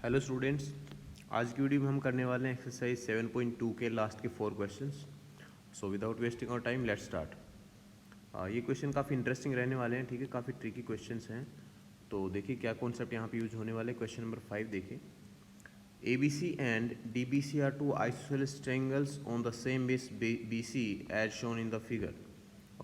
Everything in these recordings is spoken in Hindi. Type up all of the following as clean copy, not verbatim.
हेलो स्टूडेंट्स, आज की वीडियो में हम करने वाले हैं एक्सरसाइज 7.2 के लास्ट के 4 questions. So without wasting our time let's start. ये क्वेश्चन काफ़ी इंटरेस्टिंग रहने वाले हैं, ठीक है। काफ़ी ट्रिकी क्वेश्चंस हैं, तो देखिए क्या कॉन्सेप्ट यहाँ पे यूज होने वाले। क्वेश्चन नंबर 5 देखिए। ABC and DBC are two isosceles triangles on the same base BC as shown in the figure.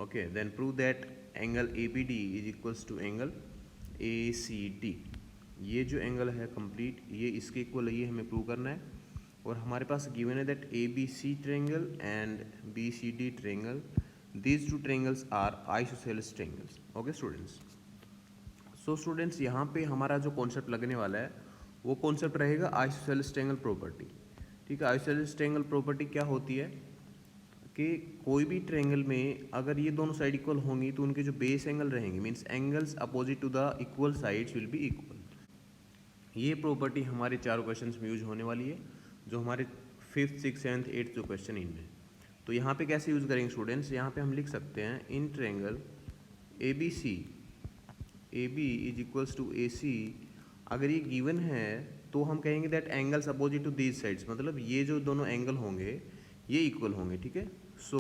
Okay, then prove that angle ABD is equals to angle ACD. ये जो एंगल है कंप्लीट, ये इसके इक्वल है, ये हमें प्रूव करना है। और हमारे पास गिवन है that ABC triangle and BCD triangle, these two triangles are isosceles triangles. Okay students, so students यहाँ पे हमारा जो कॉन्सेप्ट लगने वाला है वो कॉन्सेप्ट रहेगा आइसोसेलेस ट्रायंगल प्रॉपर्टी। ठीक है, आइसोसेलेस ट्रायंगल प्रॉपर्टी क्या होती है कि कोई भी ट्रायंगल में अगर ये दोनों साइड इक्वल होंगी तो उनके जो बेस एंगल रहेंगे, means angles opposite to the equal sides will be equal. ये प्रॉपर्टी हमारे चारों क्वेश्चन में यूज होने वाली है, जो हमारे 5th, 6th, 7th, 8th जो क्वेश्चन इनमें। तो यहाँ पे कैसे यूज करेंगे स्टूडेंट्स, यहाँ पे हम लिख सकते हैं in triangle ABC AB is equals to AC। अगर ये गिवन है तो हम कहेंगे that angles opposite to these sides, मतलब ये जो दोनों एंगल होंगे ये इक्वल होंगे। ठीक है, so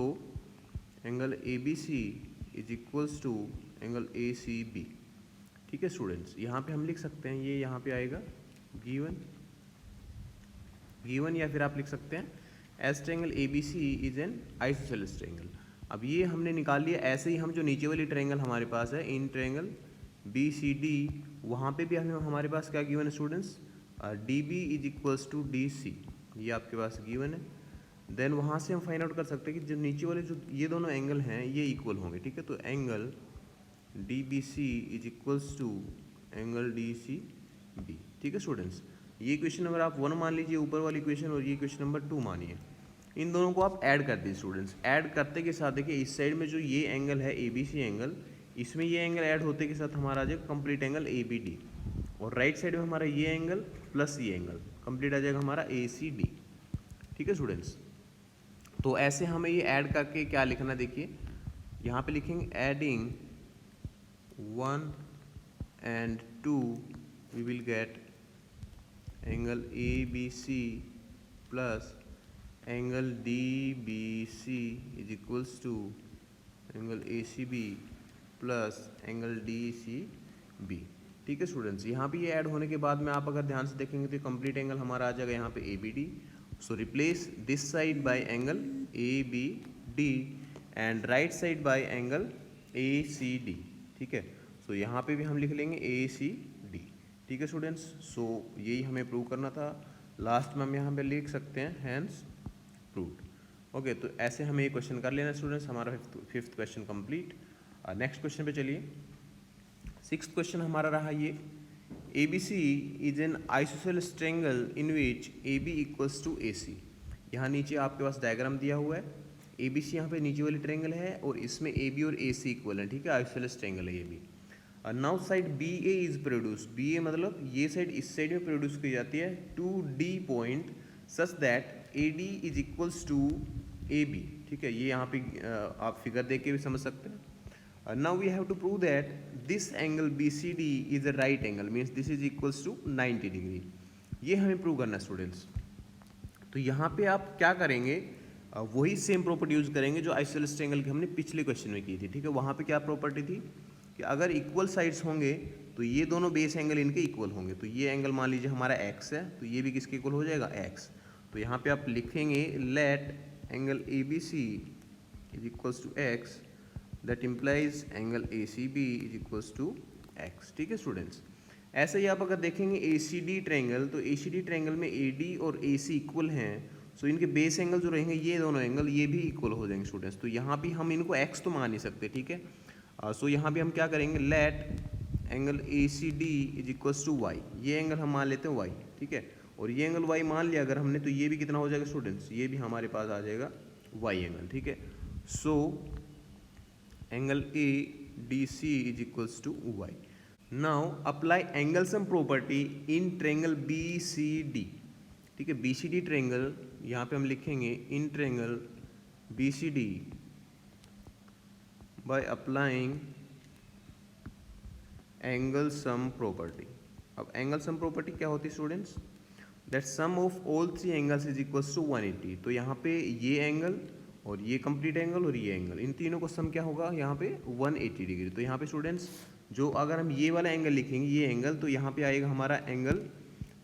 angle ABC is equals to angle ACB। ठीक है स्टूडेंट्स, यहाँ पे हम लिख सकते हैं, ये यहाँ पे आएगा गिवन गिवन, या फिर आप लिख सकते हैं S triangle ABC is an isosceles triangle. अब ये हमने निकाल लिया। ऐसे ही हम जो नीचे वाली ट्रायंगल हमारे पास है इन ट्रायंगल BCD, वहाँ पे भी हमें हमारे पास क्या गिवन है students, DB is equals to DC, ये आपके पास गिवन है। देन वहाँ से हम फाइंड आउट कर सकते हैं कि जो नीचे वाले जो ये दोनों एंगल हैं ये इक्वल होंगे। ठीक है, तो angle DBC is equals to angle DCB। ठीक है स्टूडेंट्स, ये क्वेश्चन नंबर आप 1 मान लीजिए ऊपर वाली क्वेश्चन, और ये क्वेश्चन नंबर 2 मानिए। इन दोनों को आप ऐड कर दीजिए स्टूडेंट्स। ऐड करते के साथ देखिए इस साइड में जो ये एंगल है ABC एंगल, इसमें ये एंगल ऐड होते के साथ हमारा आ जाएगा कंप्लीट एंगल ABD, और राइट साइड में हमारा ये एंगल प्लस ये एंगल कंप्लीट आ जाएगा हमारा ACD। ठीक है स्टूडेंट्स, तो ऐसे हमें ये ऐड करके क्या लिखना, देखिए यहाँ पे लिखेंगे adding 1 and 2 we will get angle ABC plus angle DBC is equals to angle ACB plus angle DCB। ठीक है स्टूडेंट्स, यहाँ पे ये ऐड होने के बाद में आप अगर ध्यान से देखेंगे तो कंप्लीट एंगल हमारा आ जाएगा यहाँ पे ABD। So replace this side by angle ABD and right side by angle ACD। ठीक है, सो यहाँ पे भी हम लिख लेंगे ACD। ठीक है स्टूडेंट्स, सो यही हमें प्रूव करना था। लास्ट में हम यहाँ पे लिख सकते हैं हैंस प्रूव्ड। ओके, तो ऐसे हमें ये क्वेश्चन कर लेना स्टूडेंट्स। हमारा 5th question complete. Next question पे चलिए। 6th क्वेश्चन हमारा रहा ये, ABC is an isosceles triangle in which AB equals to AC। यहाँ नीचे आपके पास डायग्राम दिया हुआ है। ABC यहाँ पे नीचे वाली ट्रायंगल है और इसमें AB और AC इक्वल है। ठीक है, आइसोसेलेस ट्रायंगल है ये भी। Now side BA is produce, BA मतलब ये साइड इस साइड में प्रोड्यूस की जाती है to D point such that AD is equals to AB। ठीक है, ये यहाँ पे आप फिगर देख के भी समझ सकते हैं। Now we have to prove that this angle BCD is a right angle, means this is equals to 90 degree. ये हमें प्रूव करना है स्टूडेंट्स। तो यहाँ पे आप क्या करेंगे, वही सेम प्रॉपर्टी यूज करेंगे जो आइसोसेलेस ट्रायंगल की हमने पिछले क्वेश्चन में की थी। ठीक है, वहाँ पे क्या प्रॉपर्टी थी कि अगर इक्वल साइड्स होंगे तो ये दोनों बेस एंगल इनके इक्वल होंगे। तो ये एंगल मान लीजिए हमारा x है, तो ये भी किसके इक्वल हो जाएगा, x। तो यहाँ पे आप लिखेंगे let angle ABC is equals to x, that implies angle ACB is equals to x। ठीक है स्टूडेंट्स, ऐसे ही आप अगर देखेंगे ACD ट्रायंगल, तो ACD ट्रायंगल में AD और AC इक्वल हैं, सो इनके बेस एंगल जो रहेंगे ये दोनों एंगल ये भी इक्वल हो जाएंगे स्टूडेंट्स। तो यहाँ भी हम इनको x तो मान नहीं सकते। ठीक है, सो यहाँ भी हम क्या करेंगे, let angle ACD is equals to y। ये एंगल हम मान लेते हैं y। ठीक है, और ये एंगल y मान लिया अगर हमने, तो ये भी कितना हो जाएगा स्टूडेंट्स, ये भी हमारे पास आ जाएगा y एंगल। ठीक है, so angle ADC is equals to y। Now apply angle sum property in triangle BCD। ठीक है, BCD ट्रायंगल यहाँ पे हम लिखेंगे in triangle BCD by applying angle sum property। अब एंगल सम प्रॉपर्टी क्या होती है students, that sum of all three angles is equals to 180। तो यहाँ पे ये एंगल और ये कंप्लीट एंगल और ये एंगल, इन तीनों को सम क्या होगा यहाँ पे 180 डिग्री। तो यहाँ पे स्टूडेंट्स जो अगर हम ये वाला एंगल लिखेंगे ये एंगल, तो यहाँ पे आएगा हमारा एंगल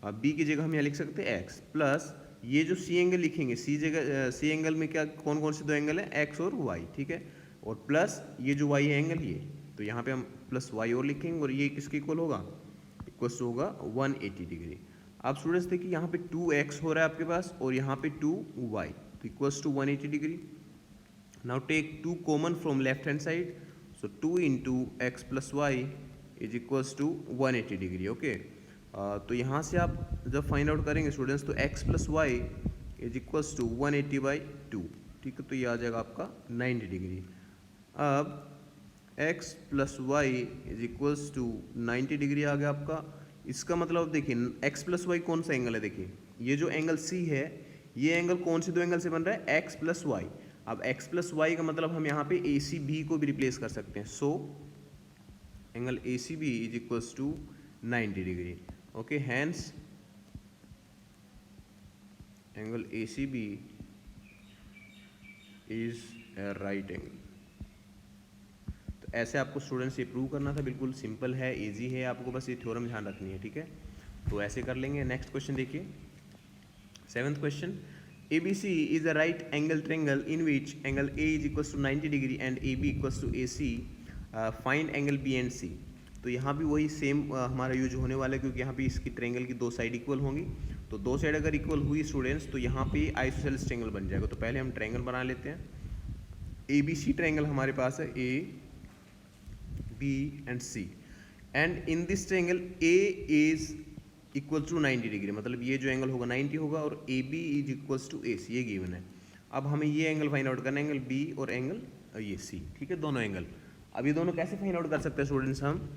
बी की जगह हम यहाँ लिख सकते हैं एक्स, प्लस ये जो सी एंगल लिखेंगे सी जगह, सी एंगल में क्या कौन कौन से दो एंगल है, एक्स और वाई, ठीक है, और प्लस ये जो वाई एंगल ये, तो यहाँ पे हम प्लस वाई और लिखेंगे और ये किसके इक्वल होगा, इक्वल्स होगा 180 डिग्री। अब स्टूडेंट्स देखिए यहाँ पे 2x हो रहा है आपके पास और यहाँ पे 2y, तो equals to 180 degree. Now take 2 common from left hand side, so 2 into x plus Y is equals to 180 degree. Okay, तो यहाँ से आप जब फाइंड आउट करेंगे स्टूडेंट्स तो x plus Y is equals to 180/2, ठीक है, तो ये आ जाएगा आपका 90 डिग्री। अब x plus Y is equals to 90 degree आ गया आपका। इसका मतलब देखिए x प्लस वाई कौन सा एंगल है, देखिए ये जो एंगल C है ये एंगल कौन से दो एंगल से बन रहा है, x प्लस वाई। अब x प्लस वाई का मतलब हम यहाँ पे ACB को भी रिप्लेस कर सकते हैं, so angle ACB is equals to 90 degree. Okay, hence angle ACB is a right angle. ऐसे आपको स्टूडेंट्स ये प्रूव करना था, बिल्कुल सिंपल है, इजी है, आपको बस ये थ्योरम ध्यान रखनी है, ठीक है। तो ऐसे कर लेंगे। नेक्स्ट क्वेश्चन देखिए, 7th question, ABC is a right angle triangle in which angle A is equals to 90 degree and AB equals to AC, find angle B and C। तो यहाँ भी वही सेम हमारा यूज होने वाला है, क्योंकि यहाँ पे इसकी ट्रायंगल की दो साइड इक्वल होंगी। तो दो साइड अगर इक्वल हुई स्टूडेंट्स तो यहाँ पे आइसोसेलेस ट्रायंगल बन जाएगा। तो पहले हम ट्रायंगल बना लेते हैं। ABC ट्रायंगल हमारे पास है A, B and C, and in this triangle A is equal to 90 degree, मतलब ये जो एंगल होगा 90 होगा और AB is equals to AC, ये गिवन है। अब हमें ये एंगल फाइंड आउट करना है, एंगल B और एंगल ये C, ठीक है, दोनों एंगल। अब ये दोनों कैसे फाइंड आउट कर सकते हैं स्टूडेंट्स, हम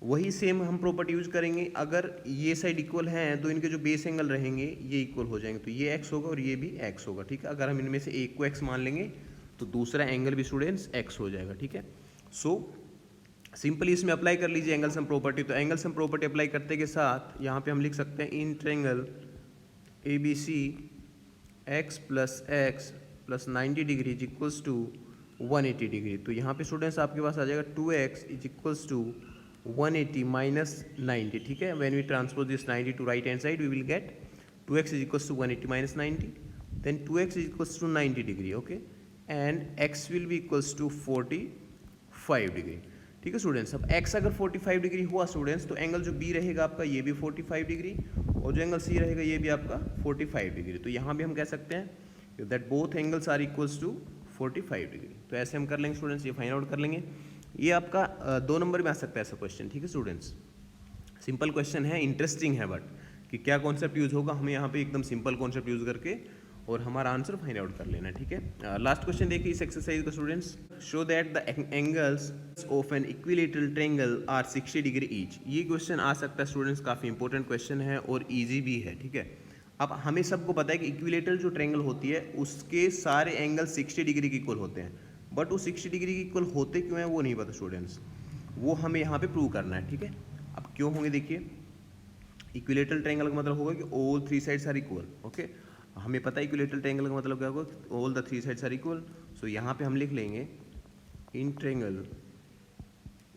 वही सेम हम प्रॉपर्टी यूज करेंगे। अगर ये साइड इक्वल है तो इनके जो बेस एंगल रहेंगे ये इक्वल हो जाएंगे, तो ये x होगा और ये भी x होगा, ठीक है। अगर हम इनमें से एक को x मान लेंगे तो दूसरा एंगल भी स्टूडेंट्स x हो जाएगा, ठीक है। सो सिंपली इसमें अप्लाई कर लीजिए एंगल सम प्रॉपर्टी। तो एंगल सम प्रॉपर्टी अप्लाई करते के साथ यहाँ पे हम लिख सकते हैं in triangle ABC x plus 90 degree is equals to 180 degree. तो यहाँ पे स्टूडेंट्स आपके पास आ जाएगा 2x is equals to 180 minus 90, ठीक है। When we transpose this 90 to right hand side we will get 2x is equals to 180 minus 90, then 2x is equals to 90 degree, okay, and x will be equals to 45 degree, ठीक है स्टूडेंट्स। अब x अगर 45 डिग्री हुआ स्टूडेंट्स तो एंगल जो B रहेगा आपका ये भी 45 डिग्री और जो एंगल C रहेगा ये भी आपका 45 डिग्री। तो यहाँ भी हम कह सकते हैं that both angles are equals to 45 degree. तो ऐसे हम कर लेंगे स्टूडेंट्स, ये फाइंड आउट कर लेंगे। ये आपका 2 नंबर में आ सकता है ऐसा क्वेश्चन, ठीक है स्टूडेंट्स। सिंपल क्वेश्चन है, इंटरेस्टिंग है, बट कि क्या कॉन्सेप्ट यूज होगा हमें यहाँ पे एकदम सिंपल कॉन्सेप्ट यूज करके और हमारा आंसर फाइंड आउट कर लेना, ठीक है। लास्ट क्वेश्चन देखिए इस एक्सरसाइज का students, show that the angles of an equilateral triangle are 60 degree each. ये क्वेश्चन आ सकता है स्टूडेंट्स, काफ़ी इंपॉर्टेंट क्वेश्चन है और ईजी भी है, ठीक है। अब हमें सबको पता है कि इक्विलेटरल जो ट्रायंगल होती है उसके सारे एंगल 60 डिग्री के इक्वल होते हैं, बट वो 60 डिग्री के इक्वल होते क्यों हैं वो नहीं पता स्टूडेंट्स, वो हमें यहाँ पे प्रूव करना है, ठीक है। अब क्यों होंगे देखिए, इक्विलेटरल ट्रायंगल का मतलब होगा कि all 3 sides are equal, okay. हमें पता है इक्विलेटरल ट्रायंगल का मतलब क्या होगा, all the 3 sides are equal. So यहाँ पे हम लिख लेंगे in triangle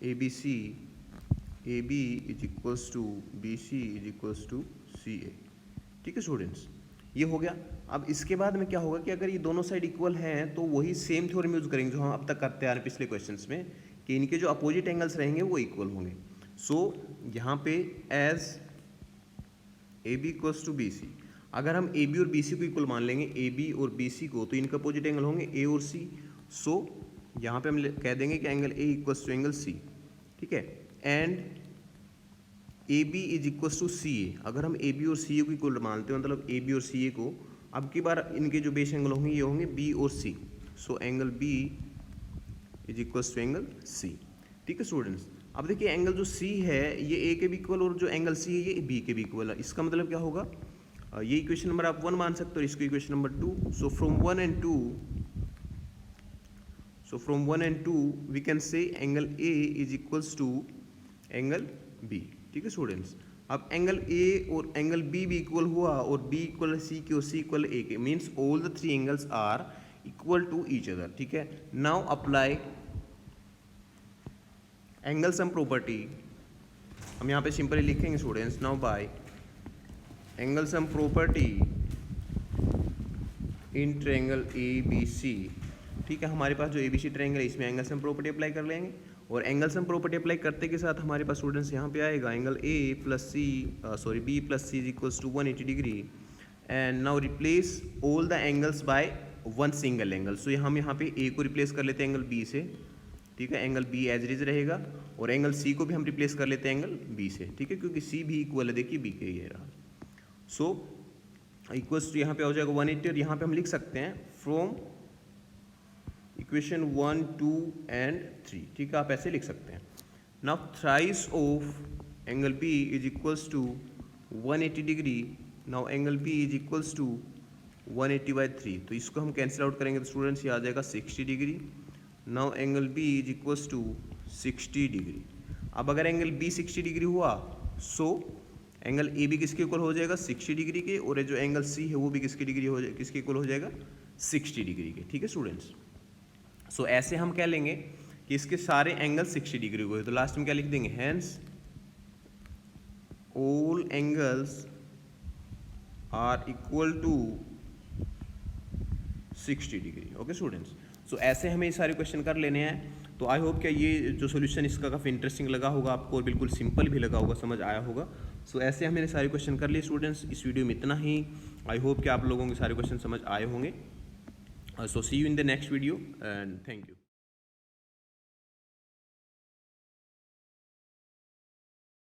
ABC AB is equals to BC is equals to CA, ठीक है स्टूडेंट्स, ये हो गया। अब इसके बाद में क्या होगा कि अगर ये दोनों साइड इक्वल हैं तो वही सेम थ्योरम यूज करेंगे जो हम अब तक करते आ रहे हैं पिछले क्वेश्चंस में, कि इनके जो अपोजिट एंगल्स रहेंगे वो इक्वल होंगे। सो यहाँ पे as AB equals to BC, अगर हम AB और BC को इक्वल मान लेंगे, AB और BC को, तो इनका अपोजिट एंगल होंगे A और C। सो यहाँ पे हम कह देंगे कि angle A equals to angle C, ठीक है, and AB is equals to CA। अगर हम AB और CA को इक्वल मानते हैं, मतलब AB और CA को, अब की बार इनके जो बेस एंगल होंगे ये होंगे B और C। So angle B is equals to angle C, ठीक है स्टूडेंट्स। अब देखिए एंगल जो C है ये A के भी इक्वल और जो एंगल C है ये B के भी इक्वल है। इसका मतलब क्या होगा, ये इक्वेशन नंबर आप 1 मान सकते हो और इसको equation number 2। So from 1 and 2 we can say angle A is equals to angle B, ठीक है स्टूडेंट्स। अब एंगल ए और एंगल बी भी इक्वल हुआ और बी इक्वल सी के और सी इक्वल ए के, means all the three angles are equal to each other, ठीक है। Now apply angle sum property, हम यहाँ पे सिंपली लिखेंगे students, now by angle sum property in triangle A B C, ठीक है। हमारे पास जो ए बी सी ट्रायंगल है इसमें एंगल सम प्रॉपर्टी अप्लाई कर लेंगे और एंगल सम प्रॉपर्टी अप्लाई करते के साथ हमारे पास स्टूडेंट्स यहाँ पे आएगा angle A plus C B plus C is equals to 180 degree and now replace all the angles by one single angle. So हम यहाँ पे ए को रिप्लेस कर लेते हैं एंगल बी से, ठीक है। Angle B as it is रहेगा और एंगल सी को भी हम रिप्लेस कर लेते हैं एंगल बी से, ठीक है, क्योंकि सी भी इक्वल है, देखिए बी के ये रहा। सो इक्वल्स टू यहाँ पे हो जाएगा 180 और यहाँ पे हम लिख सकते हैं फ्रॉम इक्वेशन 1, 2 एंड 3, ठीक है, आप ऐसे लिख सकते हैं। Now thrice of angle B is equals to 180 degree, now angle B is equals to 180/3, तो इसको हम कैंसिल आउट करेंगे तो स्टूडेंट्स ये आ जाएगा 60 degree. Now angle B is equals to 60 degree. अब अगर एंगल बी 60 डिग्री हुआ सो एंगल ए भी किसके इक्वल हो जाएगा 60 डिग्री के, और जो एंगल सी है वो भी किसकी डिग्री हो जाएगा, किसके इक्वल हो जाएगा 60 डिग्री के, ठीक है स्टूडेंट्स। सो ऐसे हम कह लेंगे कि इसके सारे एंगल 60 डिग्री को है, तो लास्ट में क्या लिख देंगे, hence all angles are equal to 60 degree, okay students. So ऐसे हमें ये सारे क्वेश्चन कर लेने हैं। तो आई होप क्या ये जो सॉल्यूशन इसका काफ़ी इंटरेस्टिंग लगा होगा आपको और बिल्कुल सिंपल भी लगा होगा, समझ आया होगा। सो ऐसे हमने सारे क्वेश्चन कर लिए स्टूडेंट्स। इस वीडियो में इतना ही। आई होप कि आप लोगों के सारे क्वेश्चन समझ आए होंगे। So see you in the next video and thank you.